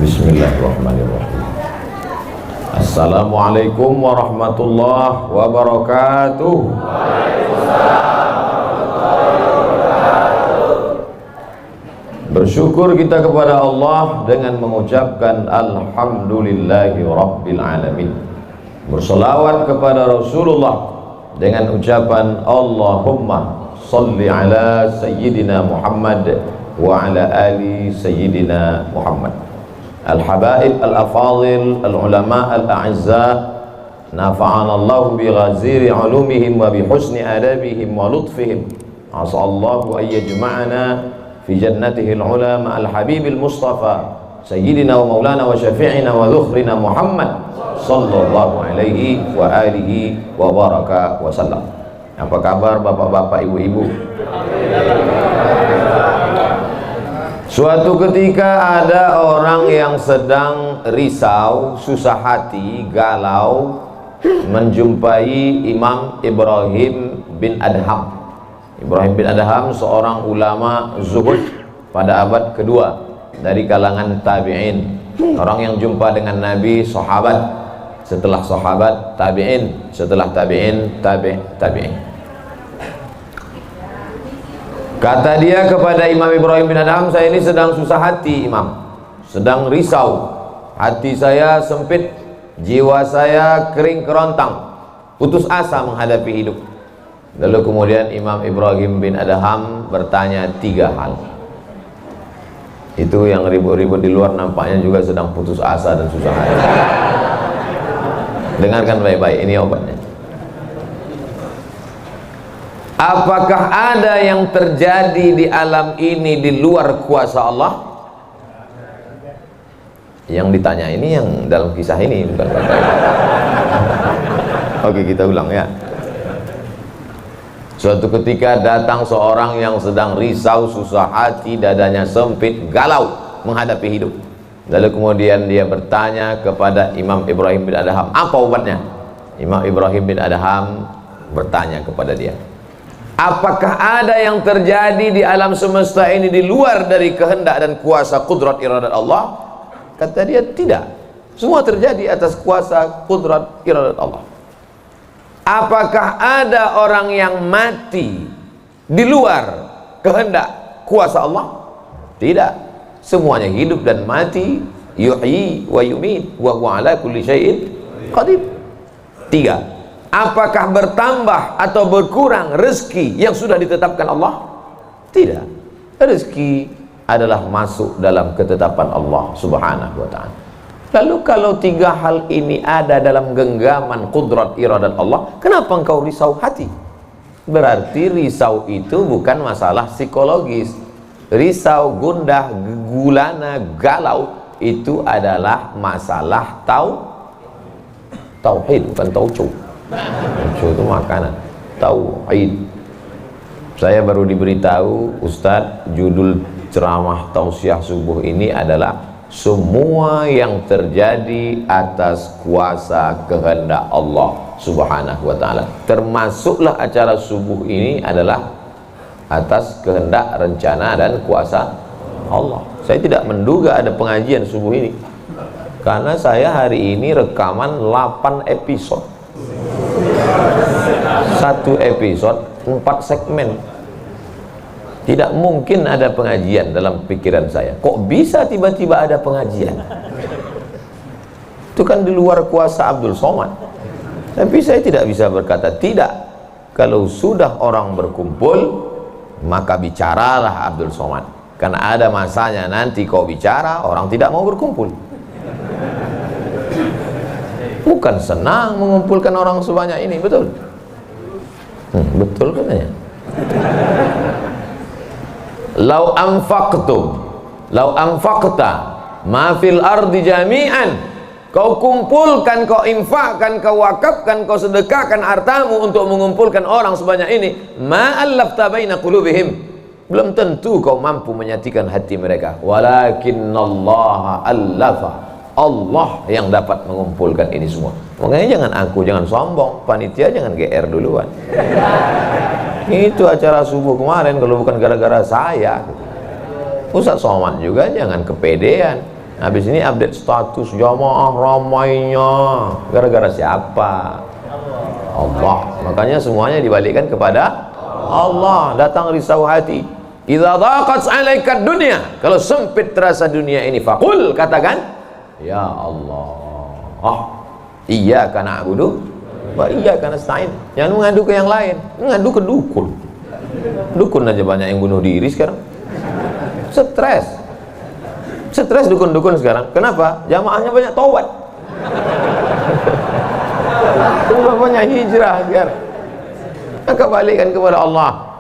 Bismillahirrahmanirrahim. Assalamualaikum warahmatullahi wabarakatuh. Bersyukur kita kepada Allah dengan mengucapkan Alhamdulillahi Rabbil Alamin. Berselawat kepada Rasulullah dengan ucapan Allahumma salli ala Sayyidina Muhammad wa ala ali Sayyidina Muhammad. Al-habaib al-afadil al-ulama al-a'izza, nafa'ana Allah bi ghaziri ulumihim wa bi husni adabihim wa lutfihim. As'allahu an yajma'ana fi jannatihi al-ula ma'al habibil mustafa sayyidina wa maulana wa syafi'ina wa dhukhrina Muhammad sallallahu alaihi wa alihi wa baraka wa sallam. Apa kabar bapak-bapak, ibu-ibu? Suatu ketika ada orang yang sedang risau, susah hati, galau, menjumpai Imam Ibrahim bin Adham. Ibrahim bin Adham seorang ulama zuhud pada abad kedua dari kalangan tabi'in, orang yang jumpa dengan Nabi, sahabat, setelah sahabat tabi'in, setelah tabi'in tabi'in. Kata dia kepada Imam Ibrahim bin Adham, saya ini sedang susah hati Imam, sedang risau, hati saya sempit, jiwa saya kering kerontang, putus asa menghadapi hidup. Lalu kemudian Imam Ibrahim bin Adham bertanya 3 hal. Itu yang ribut-ribut di luar nampaknya juga sedang putus asa dan susah hati. Dengarkan baik-baik, ini obatnya. Apakah ada yang terjadi di alam ini di luar kuasa Allah? Yang ditanya ini yang dalam kisah ini, bukan kata. Oke, kita ulang ya. Suatu ketika datang seorang yang sedang risau, susah hati, dadanya sempit, galau menghadapi hidup. Lalu kemudian dia bertanya kepada Imam Ibrahim bin Adham, apa obatnya? Imam Ibrahim bin Adham bertanya kepada dia, apakah ada yang terjadi di alam semesta ini di luar dari kehendak dan kuasa kudrat iradat Allah? Kata dia, tidak. Semua terjadi atas kuasa kudrat iradat Allah. Apakah ada orang yang mati di luar kehendak kuasa Allah? Tidak. Semuanya hidup dan mati, yuhyi wa yumit wa huwa ala kulli syai'in qadir. 3. Apakah bertambah atau berkurang rezeki yang sudah ditetapkan Allah? Tidak. Rezeki adalah masuk dalam ketetapan Allah Subhanahu wa ta'ala. Lalu kalau 3 hal ini ada dalam genggaman kudrat iradat Allah, kenapa engkau risau hati? Berarti risau itu bukan masalah psikologis. Risau, gundah, gulana, galau itu adalah masalah tauhid, bukan tauco. Tauco itu makanan. Tauhid. Saya baru diberitahu, Ustadz, judul ceramah tausiah subuh ini adalah semua yang terjadi atas kuasa kehendak Allah Subhanahu wa ta'ala. Termasuklah acara subuh ini adalah atas kehendak, rencana dan kuasa Allah. Saya tidak menduga ada pengajian subuh ini, karena saya hari ini rekaman 8 episode. 1 episode 4 segmen. Tidak mungkin ada pengajian dalam pikiran saya. Kok bisa tiba-tiba ada pengajian? Itu kan di luar kuasa Abdul Somad. Tapi saya tidak bisa berkata tidak. Kalau sudah orang berkumpul, maka bicaralah Abdul Somad. Karena ada masanya nanti kau bicara, orang tidak mau berkumpul. Bukan senang mengumpulkan orang sebanyak ini, betul? Betul katanya. Lau anfaqta ma fil ardi jami'an, kau kumpulkan, kau infakkan, kau wakafkan, kau sedekahkan hartamu untuk mengumpulkan orang sebanyak ini, ma allafta baina qulubihim, belum tentu kau mampu menyatukan hati mereka. Walakinnallaha allafa, Allah yang dapat mengumpulkan ini semua. Makanya jangan aku, jangan sombong, panitia jangan GR duluan. Itu acara subuh kemarin kalau bukan gara-gara saya. Ustaz Somad juga jangan kepedean. Habis ini update status jamaah ramainya. Gara-gara siapa? Allah. Makanya semuanya dibalikkan kepada Allah. Datang risau hati. Idza dhaqat 'alaika dunya, kalau sempit terasa dunia ini, faqul, katakan, ya Allah, iyyaka na'budu wa iyyaka nasta'in. Jangan mengadu ke yang lain, mengadu ke dukun. Dukun aja banyak yang bunuh diri sekarang. Stres dukun-dukun sekarang. Kenapa? Jamaahnya banyak taubat. Banyak hijrah sekarang. Maka balikkan kepada Allah.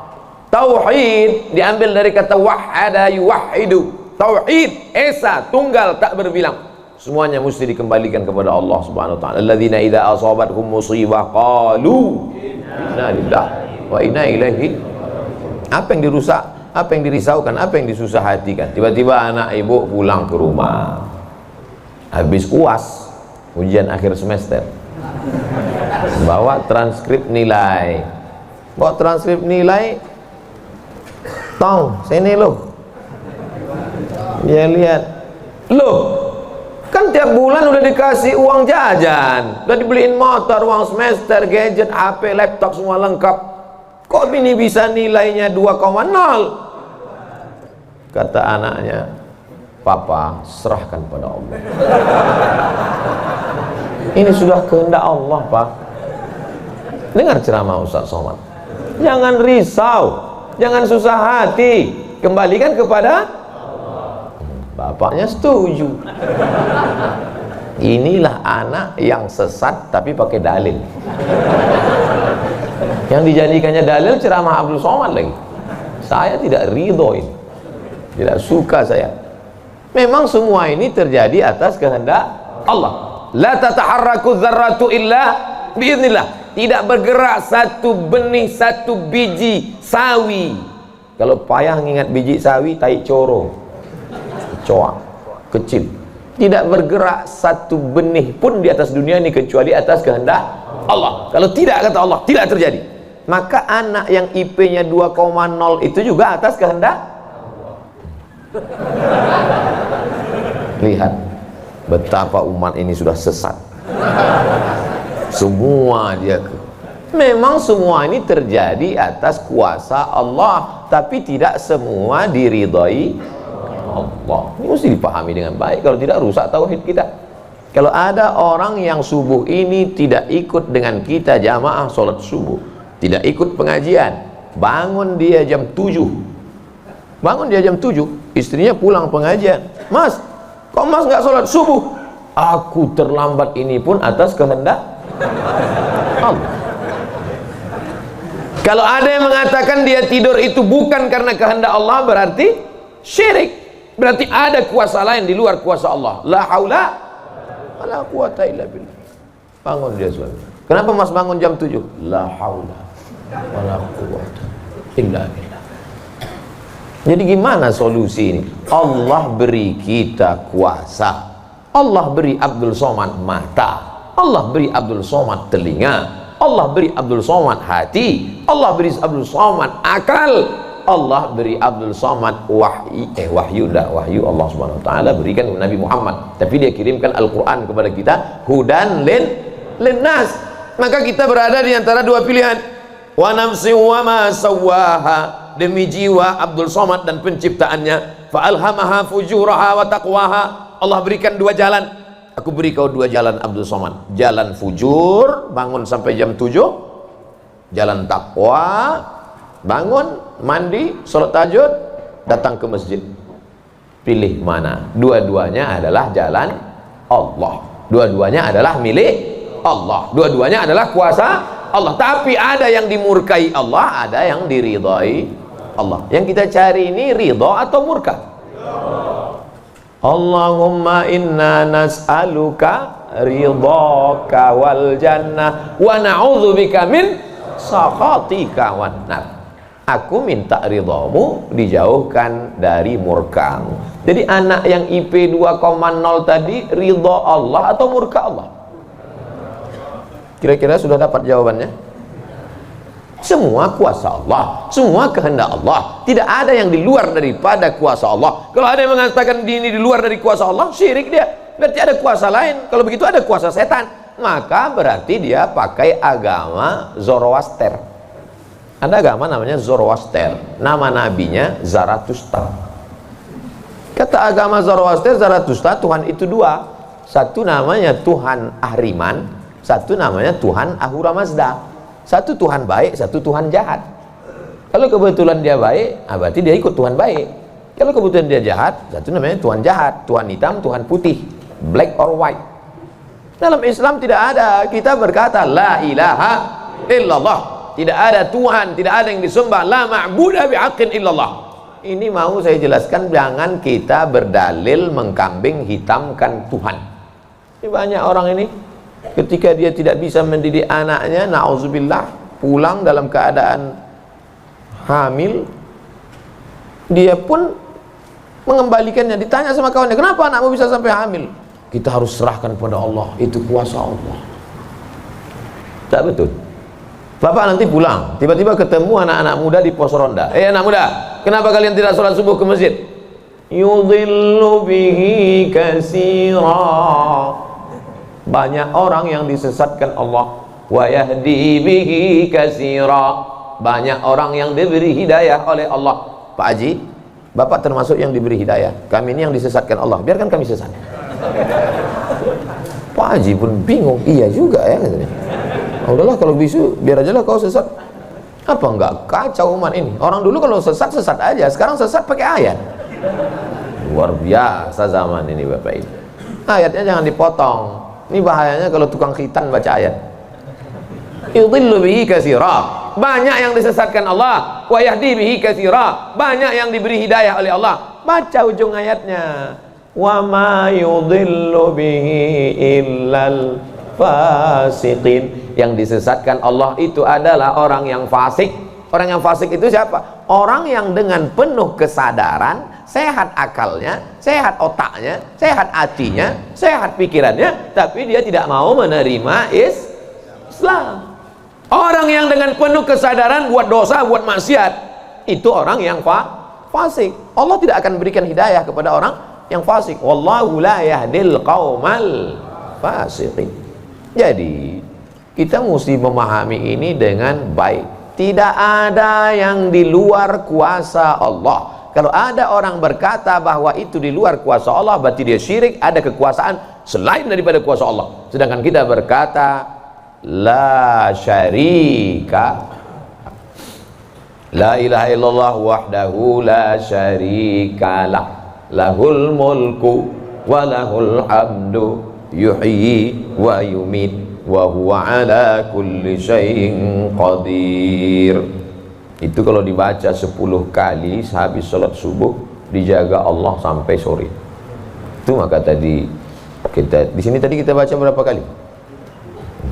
Tauhid diambil dari kata wahada yuwahidu. Tauhid, esa, tunggal, tak berbilang. Semuanya mesti dikembalikan kepada Allah Subhanahu wa taala. Alladzina idza asabathum musibah qalu inna lillahi wa inna ilaihi. Apa yang dirusak, apa yang dirisaukan, apa yang disusah hatikan. Tiba-tiba anak ibu pulang ke rumah, habis UAS, ujian akhir semester, bawa transkrip nilai. Bawa transkrip nilai, tong, sini lo. Dia lihat, loh, kan tiap bulan udah dikasih uang jajan, udah dibeliin motor, uang semester, gadget, HP, laptop, semua lengkap. Kok ini bisa nilainya 2,0? Kata anaknya, papa, serahkan pada Allah. Ini sudah kehendak Allah, Pak. Dengar ceramah Ustaz Somad. Jangan risau, jangan susah hati, kembalikan kepada Allah. Bapaknya setuju. Inilah anak yang sesat tapi pakai dalil. Yang dijadikannya dalil ceramah Abdul Somad lagi. Saya tidak ridho ini, tidak suka saya. Memang semua ini terjadi atas kehendak Allah. La tataharraku dzarratu illa biiznillah. Tidak bergerak satu benih, satu biji sawi. Kalau payah ngingat biji sawi, tai coro, coak, kecil. Tidak bergerak satu benih pun di atas dunia ini kecuali atas kehendak Allah. Kalau tidak, kata Allah, tidak terjadi. Maka anak yang IP-nya 2,0 itu juga atas kehendak. Lihat betapa umat ini sudah sesat. Semua memang semua ini terjadi atas kuasa Allah, tapi tidak semua diridhai Allah. Ini mesti dipahami dengan baik, kalau tidak rusak tauhid kita. Kalau ada orang yang subuh ini tidak ikut dengan kita jamaah sholat subuh, tidak ikut pengajian, bangun dia jam 7, istrinya pulang pengajian, mas, kok mas nggak sholat subuh? Aku terlambat, ini pun atas kehendak Allah. Kalau ada yang mengatakan dia tidur itu bukan karena kehendak Allah, berarti syirik, berarti ada kuasa lain di luar kuasa Allah. La haula wala quwata illa billah. Bangun dia sholat. Kenapa mas bangun jam 7? La haula wala quwata illa billah. Jadi gimana solusi ini? Allah beri kita kuasa, Allah beri Abdul Somad mata, Allah beri Abdul Somad telinga, Allah beri Abdul Somad hati, Allah beri Abdul Somad akal, Allah beri Abdul Somad wahyu Allah Subhanahu wa taala berikan kepada Nabi Muhammad, tapi dia kirimkan Al-Qur'an kepada kita, hudan linnas. Maka kita berada di antara dua pilihan. Wa nafsi wa ma sawwaha, demi jiwa Abdul Somad dan penciptaannya, fa alhamaha fujuraha wa taqwaha. Allah berikan dua jalan. Aku beri kau dua jalan Abdul Somad. Jalan fujur, bangun sampai jam 7. Jalan takwa, bangun, mandi, sholat tahajud, datang ke masjid. Pilih mana? Dua-duanya adalah jalan Allah. Dua-duanya adalah milik Allah. Dua-duanya adalah kuasa Allah. Tapi ada yang dimurkai Allah, ada yang diridhai Allah. Yang kita cari ini ridha atau murka? Allahumma inna nas'aluka ridhaka wal jannah wa na'udzubika min sakhatika wan nar. Aku minta ridhamu, dijauhkan dari murkamu. Jadi anak yang IP 2,0 tadi ridha Allah atau murka Allah? Kira-kira sudah dapat jawabannya? Semua kuasa Allah, semua kehendak Allah. Tidak ada yang di luar daripada kuasa Allah. Kalau ada yang mengatakan ini di luar dari kuasa Allah, syirik dia. Berarti ada kuasa lain. Kalau begitu ada kuasa setan. Maka berarti dia pakai agama Zoroaster. Ada agama namanya Zoroaster. Nama nabinya Zarathustra. Kata agama Zoroaster, Zarathustra, Tuhan itu dua. Satu namanya Tuhan Ahriman, satu namanya Tuhan Ahura Mazda. Satu Tuhan baik, satu Tuhan jahat. Kalau kebetulan dia baik, berarti dia ikut Tuhan baik. Kalau kebetulan dia jahat, satu namanya Tuhan jahat. Tuhan hitam, Tuhan putih, black or white. Dalam Islam tidak ada. Kita berkata la ilaha illallah. Tidak ada Tuhan, tidak ada yang disembah. La ma'budah bihaqqin illallah. Ini mau saya jelaskan, jangan kita berdalil mengkambing hitamkan Tuhan. Ini banyak orang ini, ketika dia tidak bisa mendidik anaknya, na'udzubillah, pulang dalam keadaan hamil, dia pun mengembalikannya. Ditanya sama kawannya, kenapa anakmu bisa sampai hamil? Kita harus serahkan pada Allah, itu kuasa Allah. Tak betul. Bapak nanti pulang, tiba-tiba ketemu anak-anak muda di pos ronda. Anak muda, kenapa kalian tidak sholat subuh ke masjid? Yudhillu bihi katsira. Banyak orang yang disesatkan Allah. Wa yahdi bihi katsira. Banyak orang yang diberi hidayah oleh Allah. Pak Haji, Bapak termasuk yang diberi hidayah. Kami ini yang disesatkan Allah. Biarkan kami sesat. Pak Haji pun bingung. Iya juga ya katanya. Udahlah kalau bisu, biar aja lah kau sesat. Apa enggak kacau umat ini? Orang dulu kalau sesat, sesat aja. Sekarang sesat pakai ayat. Luar biasa zaman ini Bapak Ibu. Ayatnya jangan dipotong. Ini bahayanya kalau tukang khitan baca ayat. Yudhillu bihi katsira. Banyak yang disesatkan Allah. Wa yahdi bihi katsira. Banyak yang diberi hidayah oleh Allah. Baca ujung ayatnya. Wa ma yudhillu bihi illal fasiqin. Yang disesatkan Allah itu adalah orang yang fasik. Orang yang fasik itu siapa? Orang yang dengan penuh kesadaran, sehat akalnya, sehat otaknya, sehat hatinya, sehat pikirannya, tapi dia tidak mau menerima Islam. Orang yang dengan penuh kesadaran buat dosa, buat maksiat, itu orang yang fasik. Allah tidak akan berikan hidayah kepada orang yang fasik. Wallahu la yahdil qaumal fasiqin. Jadi kita mesti memahami ini dengan baik. Tidak ada yang di luar kuasa Allah. Kalau ada orang berkata bahwa itu di luar kuasa Allah, berarti dia syirik, ada kekuasaan selain daripada kuasa Allah. Sedangkan kita berkata la syarika, la ilaha illallah wahdahu la syarikalah, lahul mulku wa lahul hamdu yuhyi wa yumit wa huwa ala kulli syai'in qadir. Itu kalau dibaca 10 kali sehabis sholat subuh, dijaga Allah sampai sore. Itu maka tadi kita di sini tadi kita baca berapa kali?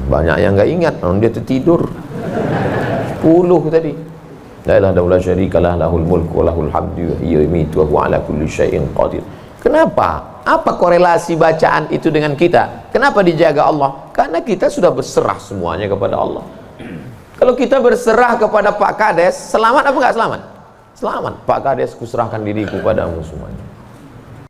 Banyak yang nggak ingat, dia tertidur. 10 tadi. La ilaha illallah syarikalah, lahul mulku wa lahul hamdu yuhyi wa yumiitu wa huwa ala kulli syai'in qadir. Kenapa? Apa korelasi bacaan itu dengan kita? Kenapa dijaga Allah? Karena kita sudah berserah semuanya kepada Allah. Kalau kita berserah kepada Pak Kades, selamat apa enggak selamat? Selamat. Pak Kades, kuserahkan diriku padamu semuanya.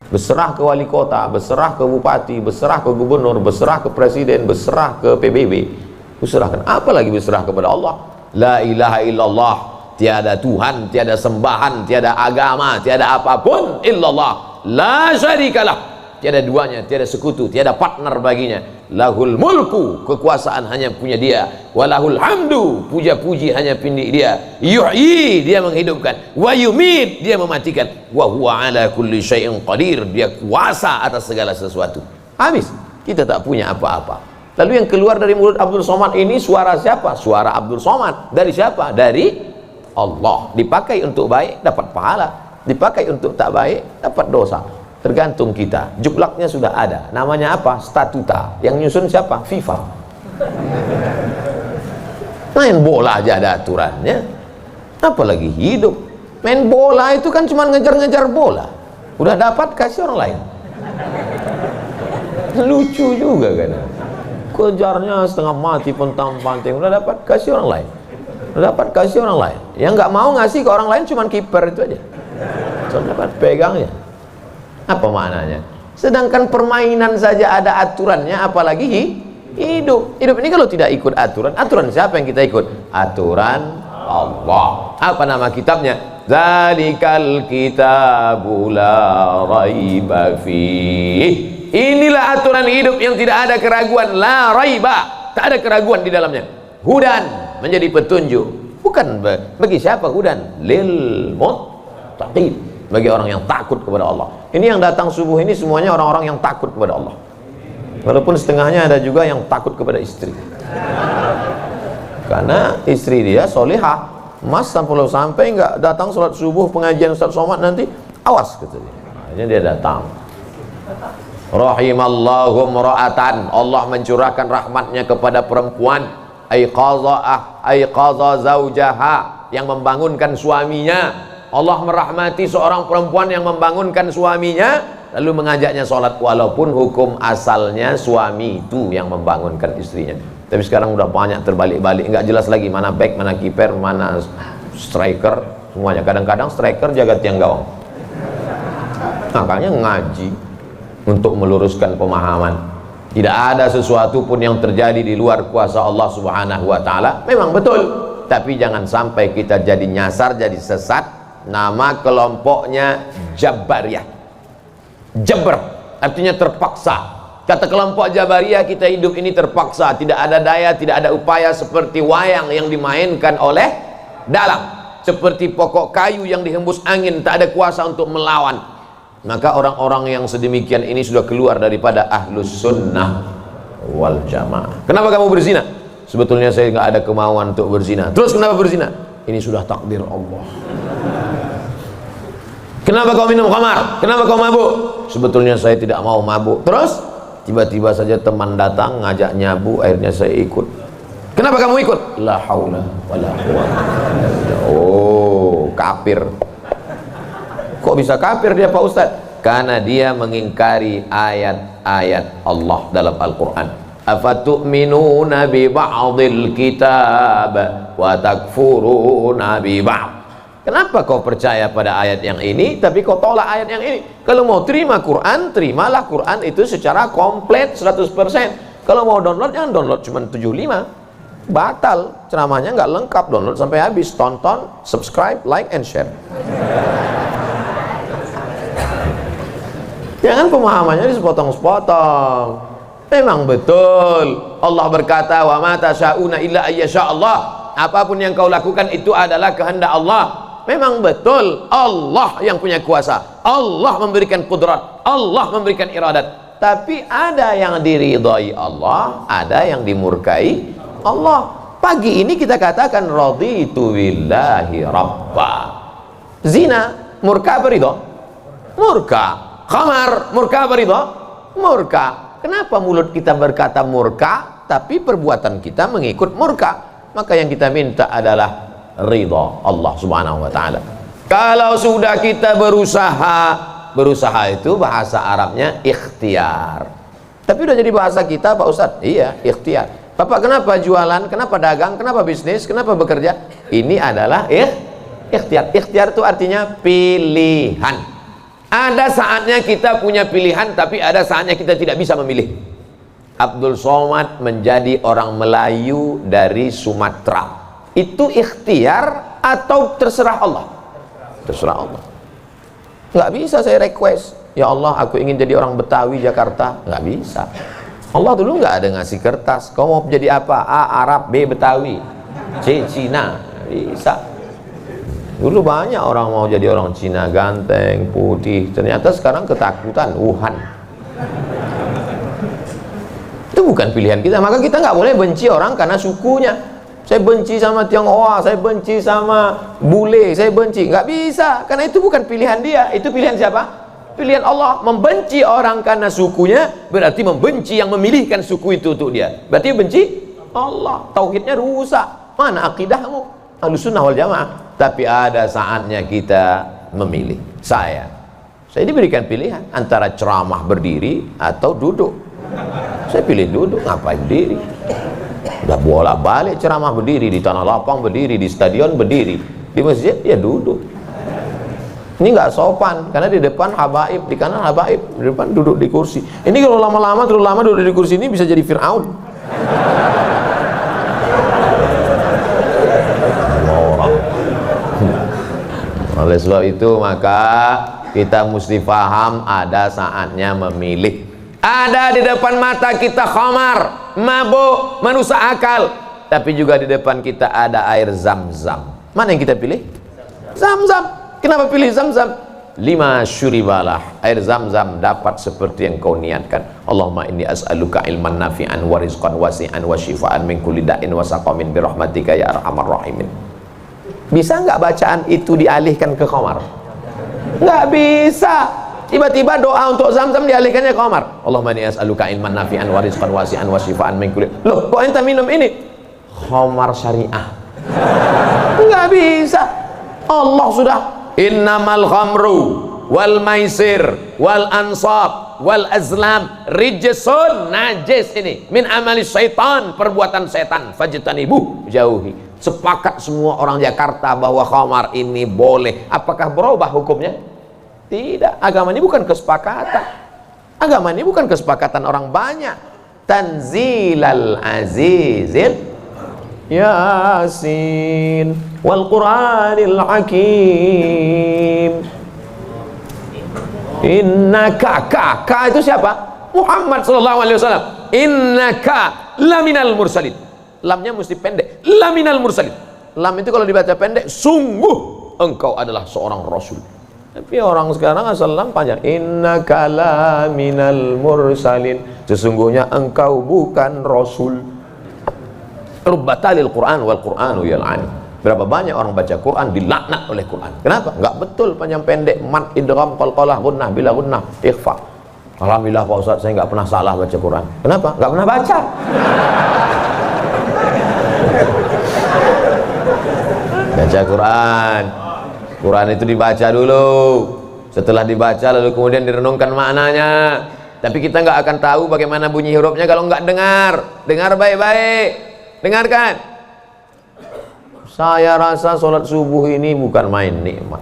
Berserah ke wali kota, berserah ke bupati, berserah ke gubernur, berserah ke presiden, berserah ke PBB, kuserahkan. Apalagi berserah kepada Allah. La ilaha illallah. Tiada Tuhan, tiada sembahan, tiada agama, tiada apapun illallah. La syarikalah, tiada duanya, tiada sekutu, tiada partner baginya. Lahul mulku, kekuasaan hanya punya dia. Walahul hamdu, puja-puji hanya punya dia. Yuhyi, dia menghidupkan. Wa yumit, dia mematikan. Wa huwa ala kulli syai'in qadir, dia kuasa atas segala sesuatu. Habis, kita tak punya apa-apa. Lalu yang keluar dari mulut Abdul Somad ini suara siapa? Suara Abdul Somad. Dari siapa? Dari Allah. Dipakai untuk baik, dapat pahala. Dipakai untuk tak baik, dapat dosa. Tergantung kita. Juklaknya sudah ada. Namanya apa? Statuta. Yang nyusun siapa? FIFA. Main bola aja ada aturannya, apalagi hidup. Main bola itu kan cuma ngejar-ngejar bola. Udah dapat, kasih orang lain. Lucu juga kan. Kejarnya setengah mati pun tanpa panting. Udah dapat, kasih orang lain. dapat kasih orang lain. Yang nggak mau ngasih ke orang lain cuman kiper itu aja. So, dapat pegangnya. Apa maknanya? Sedangkan permainan saja ada aturannya, apalagi hidup. Hidup ini kalau tidak ikut aturan, aturan siapa yang kita ikut? Aturan Allah. Apa nama kitabnya? Zalikal kitabu la raiba fih. Inilah aturan hidup yang tidak ada keraguan, la raiba, tak ada keraguan di dalamnya. Hudan, menjadi petunjuk. Bukan bagi siapa hudan? Lil muttaqin, bagi orang yang takut kepada Allah. Ini yang datang subuh ini semuanya orang-orang yang takut kepada Allah. Walaupun setengahnya ada juga yang takut kepada istri. Karena istri dia solihah. Mas sampai nggak datang sholat subuh pengajian Ustaz Somad nanti, awas katanya. Akhirnya dia datang. Rahimallahu mra'atan, Allah mencurahkan rahmatnya kepada perempuan aiqadha zaujaha, yang membangunkan suaminya. Allah merahmati seorang perempuan yang membangunkan suaminya lalu mengajaknya sholat, walaupun hukum asalnya suami itu yang membangunkan istrinya. Tapi sekarang udah banyak terbalik-balik, nggak jelas lagi mana back, mana kiper, mana striker, semuanya. Kadang-kadang striker jaga tiang gawang. Makanya ngaji untuk meluruskan pemahaman. Tidak ada sesuatu pun yang terjadi di luar kuasa Allah Subhanahu wa taala. Memang betul, tapi jangan sampai kita jadi nyasar, jadi sesat. Nama kelompoknya Jabariyah. Jabr artinya terpaksa. Kata kelompok Jabariyah, kita hidup ini terpaksa, tidak ada daya, tidak ada upaya, seperti wayang yang dimainkan oleh dalang, seperti pokok kayu yang dihembus angin, tak ada kuasa untuk melawan. Maka orang-orang yang sedemikian ini sudah keluar daripada ahlus sunnah wal jamaah. Kenapa kamu berzina? Sebetulnya saya nggak ada kemauan untuk berzina. Terus kenapa berzina? Ini sudah takdir Allah. Kenapa kau minum khamar? Kenapa kau mabuk? Sebetulnya saya tidak mau mabuk. Terus tiba-tiba saja teman datang ngajak nyabu, akhirnya saya ikut. Kenapa kamu ikut? La haula wala quwwata. Oh, kafir. Kok bisa kafir dia Pak Ustadz? Karena dia mengingkari ayat-ayat Allah dalam Al-Quran. Afatu'minuna bi ba'dil kitab wa takfuruna bi ba'd. Kenapa kau percaya pada ayat yang ini tapi kau tolak ayat yang ini? Kalau mau terima Quran, terimalah Quran itu secara komplit 100%. Kalau mau download, jangan download cuma 75. Batal, ceramahnya nggak lengkap. Download sampai habis, tonton, subscribe, like and share. Jangan pemahamannya sepotong-sepotong. Memang betul Allah berkata, wa ma tasyauna illa ayyasha Allah. Apapun yang kau lakukan itu adalah kehendak Allah. Memang betul Allah yang punya kuasa, Allah memberikan kudrat, Allah memberikan iradat. Tapi ada yang diridhai Allah, ada yang dimurkai Allah. Pagi ini kita katakan raditu billahi rabba. Zina murka beridho? Murka. Khamar murka beridho? Murka. Kenapa mulut kita berkata murka tapi perbuatan kita mengikut murka? Maka yang kita minta adalah ridha Allah Subhanahu wa taala. Kalau sudah kita berusaha itu bahasa Arabnya ikhtiar. Tapi udah jadi bahasa kita Pak Ustadz. Iya, ikhtiar. Bapak kenapa jualan? Kenapa dagang? Kenapa bisnis? Kenapa bekerja? Ini adalah ikhtiar. Ikhtiar itu artinya pilihan. Ada saatnya kita punya pilihan, tapi ada saatnya kita tidak bisa memilih. Abdul Somad menjadi orang Melayu dari Sumatera. Itu ikhtiar atau terserah Allah? Terserah Allah. Nggak bisa saya request, ya Allah aku ingin jadi orang Betawi Jakarta. Nggak bisa. Allah dulu nggak ada ngasih kertas, kau mau jadi apa? A. Arab, B. Betawi, C. Cina. Bisa. Dulu banyak orang mau jadi orang Cina, ganteng, putih. Ternyata sekarang ketakutan, Wuhan. Itu bukan pilihan kita. Maka kita nggak boleh benci orang karena sukunya. Saya benci sama Tionghoa, saya benci sama bule, saya benci. Nggak bisa, karena itu bukan pilihan dia. Itu pilihan siapa? Pilihan Allah. Membenci orang karena sukunya berarti membenci yang memilihkan suku itu untuk dia. Berarti benci Allah. Tauhidnya rusak. Mana akidahmu? Ahlussunnah wal jamaah. Tapi ada saatnya kita memilih. Saya diberikan pilihan antara ceramah berdiri atau duduk. Saya pilih duduk, ngapain diri? Udah bolak-balik ceramah berdiri, di tanah lapang berdiri, di stadion berdiri, di masjid ya duduk. Ini nggak sopan, karena di depan habaib, di kanan habaib, di depan duduk di kursi. Ini kalau lama-lama terlalu lama duduk di kursi ini bisa jadi Fir'aun. Orang. Oleh sebab itu maka kita mesti paham ada saatnya memilih. Ada di depan mata kita khamar, mabuk, merusak akal, tapi juga di depan kita ada air Zam-Zam. Mana yang kita pilih? Zam-Zam. Kenapa pilih Zam-Zam? 5 syuribalah, air Zam-Zam dapat seperti yang kau niatkan. Allahumma inni as'aluka ilman nafi'an wa rizqan wasi'an wa shifaan min kulli da'in wa saqamin birahmatika ya arhamar rahimin. Bisa nggak bacaan itu dialihkan ke khamar? Nggak bisa. Tiba-tiba doa untuk Zam-Zam dialihkannya ke khamar. Allahumma inni as'aluka ilman nafi'an wa rizqan wasi'an wa shifaan min kulli. Loh, kok ente minum ini? Khamar syariah. Nggak bisa. Allah sudah, innamal khamru wal maisir wal ansab wal azlam rijsun, najis ini, min amali syaitan, perbuatan setan, fajtanibuh, jauhi. Sepakat semua orang Jakarta bahwa khamar ini boleh. Apakah berubah hukumnya? Tidak. Agama ini bukan kesepakatan. Agama ini bukan kesepakatan orang banyak. Tanzilal azizil Yasin wal Qur'anil Hakim. Innaka, ka itu siapa? Muhammad sallallahu alaihi wasallam. Innaka laminal mursalin. Lamnya mesti pendek. Laminal mursalin. Lam itu kalau dibaca pendek, sungguh engkau adalah seorang rasul. Tapi orang sekarang asal lam panjang. Innaka laminal mursalin. Sesungguhnya engkau bukan rasul. Rubbatalil Quran wal Quranu yal'an. Berapa banyak orang baca Quran dilaknat oleh Quran. Kenapa? Enggak betul panjang pendek, mat, idgham, qalqalah, gunnah, bila gunnah, ikhfa. Alhamdulillah Pak Ustaz, saya enggak pernah salah baca Quran. Kenapa? Enggak pernah baca. Baca Quran. Quran itu dibaca dulu. Setelah dibaca lalu kemudian direnungkan maknanya. Tapi kita nggak akan tahu bagaimana bunyi hurufnya kalau nggak dengar. Dengar baik-baik. Dengarkan. Saya rasa sholat subuh ini bukan main nikmat.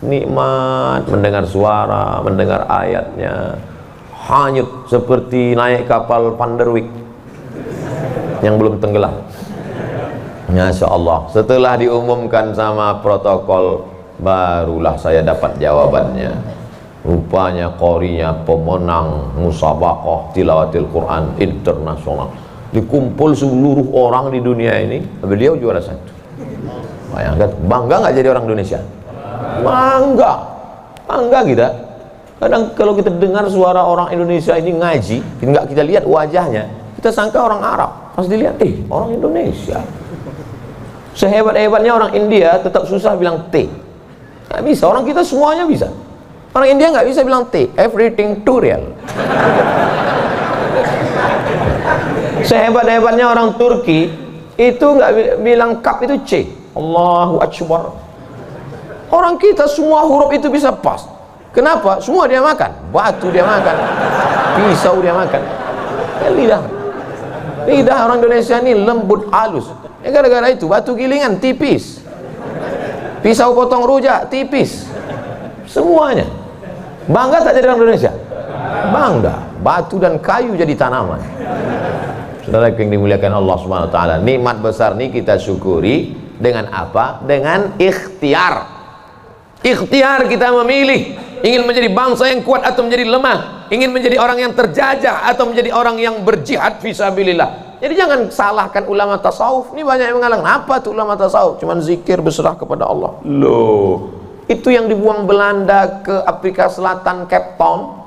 Nikmat mendengar suara, mendengar ayatnya. Hanyut seperti naik kapal Panderwick yang belum tenggelam. Masya Allah. Setelah diumumkan sama protokol, barulah saya dapat jawabannya. Rupanya qorinya pemenang musabaqah tilawatil Quran internasional. Dikumpul seluruh orang di dunia ini, beliau juara 1. Bayangkan, bangga nggak jadi orang Indonesia? Bangga, bangga kita. Kadang kalau kita dengar suara orang Indonesia ini ngaji, nggak kita lihat wajahnya, kita sangka orang Arab. Pas dilihat, orang Indonesia. Sehebat-hebatnya orang India tetap susah bilang T. Nggak bisa, orang kita semuanya bisa. Orang India nggak bisa bilang T, everything too real. Sehebat-hebatnya orang Turki itu nggak bilang kap itu C. Allahu Akbar. Orang kita semua huruf itu bisa pas. Kenapa? Semua dia makan. Batu dia makan, pisau dia makan. Lidah orang Indonesia ini lembut halus. Gara-gara itu batu gilingan tipis, pisau potong rujak tipis, semuanya. Bangga tak jadi orang Indonesia? Bangga. Batu dan kayu jadi tanaman. Saudara yang dimuliakan Allah Subhanahu wa taala, nikmat besar ini kita syukuri dengan apa? Dengan ikhtiar. Ikhtiar, kita memilih ingin menjadi bangsa yang kuat atau menjadi lemah, ingin menjadi orang yang terjajah atau menjadi orang yang berjihad fisabilillah. Jadi jangan salahkan ulama tasawuf. Ini banyak yang mengatakan, apa tuh ulama tasawuf? Cuman zikir berserah kepada Allah. Loh, itu yang dibuang Belanda ke Afrika Selatan, Cape Town,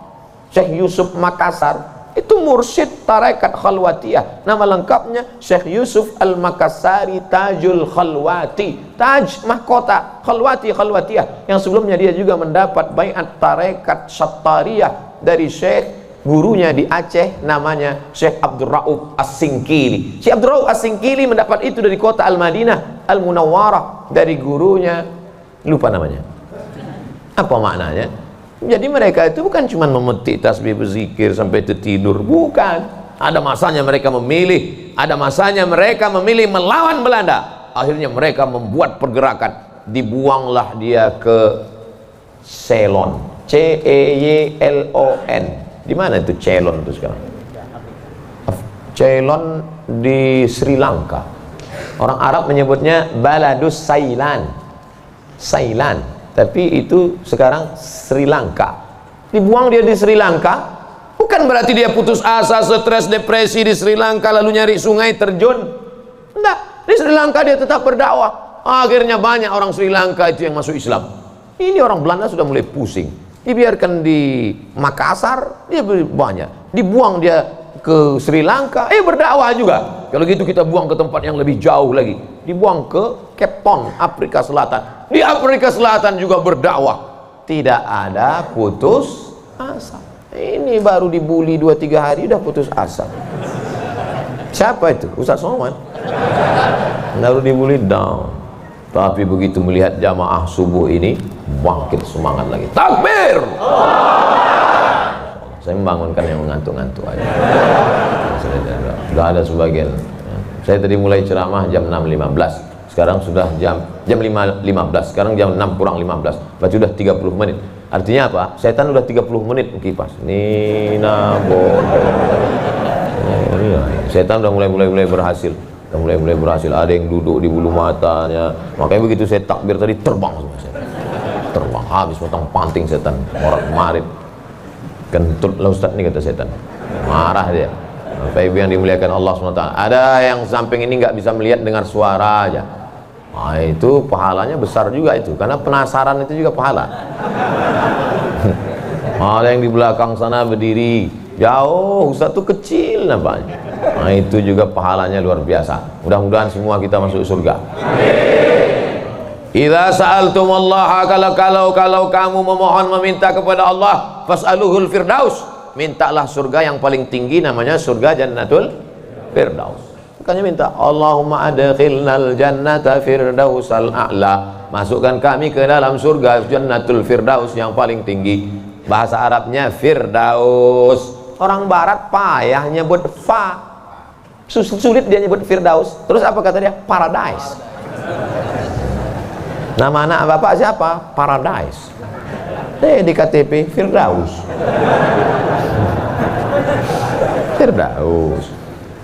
Syekh Yusuf Makassar, itu mursyid tarekat Khalwatiyah. Nama lengkapnya Syekh Yusuf Al-Makassari Tajul Khalwati. Taj mahkota, Khalwati, Khalwatiyah. Yang sebelumnya dia juga mendapat baiat tarekat Syattariyah dari Syekh gurunya di Aceh, namanya Syekh Abdul Rauf As-Singkili. Syekh Abdul Rauf As-Singkili mendapat itu dari kota Al-Madinah Al-Munawwarah, dari gurunya, lupa namanya. Apa maknanya? Jadi mereka itu bukan cuma memetik tasbih berzikir sampai tertidur, bukan. Ada masanya mereka memilih Ada masanya mereka memilih melawan Belanda. Akhirnya mereka membuat pergerakan. Dibuanglah dia ke Ceylon. C-E-Y-L-O-N. Di mana itu Ceylon itu sekarang? Ceylon di Sri Lanka. Orang Arab menyebutnya Baladus Sailan. Sailan. Tapi itu sekarang Sri Lanka. Dibuang dia di Sri Lanka. Bukan berarti dia putus asa, stres, depresi di Sri Lanka lalu nyari sungai terjun. Enggak, di Sri Lanka dia tetap berdakwah. Akhirnya banyak orang Sri Lanka itu yang masuk Islam. Ini orang Belanda sudah mulai pusing. Dibiarkan di Makassar, dia banyak. Dibuang dia ke Sri Lanka, berdakwah juga. Kalau gitu kita buang ke tempat yang lebih jauh lagi. Dibuang ke Cape Town, Afrika Selatan. Di Afrika Selatan juga berdakwah. Tidak ada putus asa. Ini baru dibully 2-3 hari udah putus asa. Siapa itu? Ustaz Somad. Baru dibully down. Tapi begitu melihat jamaah subuh ini, bangkit semangat lagi. Takbir! Saya membangunkan yang mengantuk-ngantuk aja. Sudah ada sebagian. Saya tadi mulai ceramah jam 6.15. Sekarang sudah jam 5.15. Sekarang jam 6 kurang 15. Berarti sudah 30 menit. Artinya apa? Setan udah 30 menit kipas. Nina bodoh. Setan udah mulai berhasil. Udah mulai berhasil. Ada yang duduk di bulu matanya. Makanya begitu saya takbir tadi terbang semua setan. Terbang habis potong panting setan. Marit. Kentut lah Ustaz nih kata setan. Marah dia. Bapak Ibu yang dimuliakan Allah SWT. Ada yang samping ini nggak bisa melihat dengar suara aja. Nah, itu pahalanya besar juga itu, karena penasaran itu juga pahala. Ada yang di belakang sana berdiri jauh, Ustaz tuh kecil nampaknya. Nah, itu juga pahalanya luar biasa. Mudah-mudahan semua kita masuk surga. Idza sa'altumullaha, kalau kamu memohon meminta kepada Allah, fas'aluhul firdaus, mintalah surga yang paling tinggi, namanya surga Jannatul Firdaus. Makanya minta Allahumma adkhilnal jannata firdausal a'la, masukkan kami ke dalam surga Jannatul Firdaus yang paling tinggi. Bahasa Arabnya Firdaus. Orang barat payah nyebut fa, sulit dia nyebut Firdaus. Terus apa kata dia? Paradise. Nama anak bapak siapa? Paradise. Di KTP Firdaus.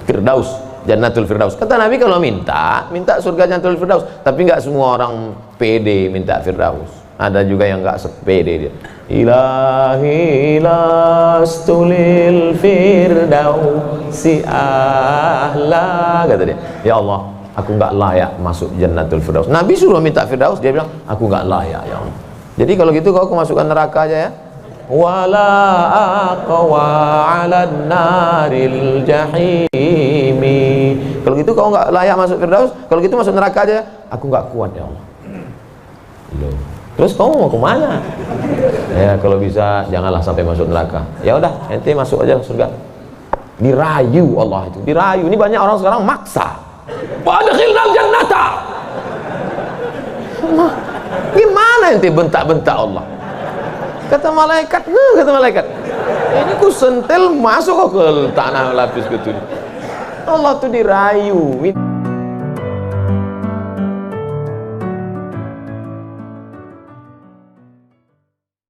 Firdaus Jannatul Firdaus. Kata Nabi kalau minta surga Jannatul Firdaus. Tapi nggak semua orang pede minta Firdaus. Ada juga yang nggak sepede dia. Ilahi lastulil firdausi ahla, kata dia. Ya Allah, aku nggak layak masuk Jannatul Firdaus. Nabi suruh minta Firdaus, dia bilang aku nggak layak ya Allah. Jadi kalau gitu kau masukkan neraka aja ya. Wala aqwa 'alan naril jahimi. Kalau gitu kau nggak layak masuk Firdaus, kalau gitu masuk neraka aja. Aku nggak kuat ya Allah. Loh. Terus kamu mau kemana? Ya kalau bisa janganlah sampai masuk neraka. Ya udah, ente masuk aja surga. Dirayu Allah itu, dirayu. Ini banyak orang sekarang maksa. Wadkhilnal jannata. Gimana ente bentak-bentak Allah? Kata malaikat, ini ku sentil masuk ke tanah lapis gitu. Allah tuh dirayu.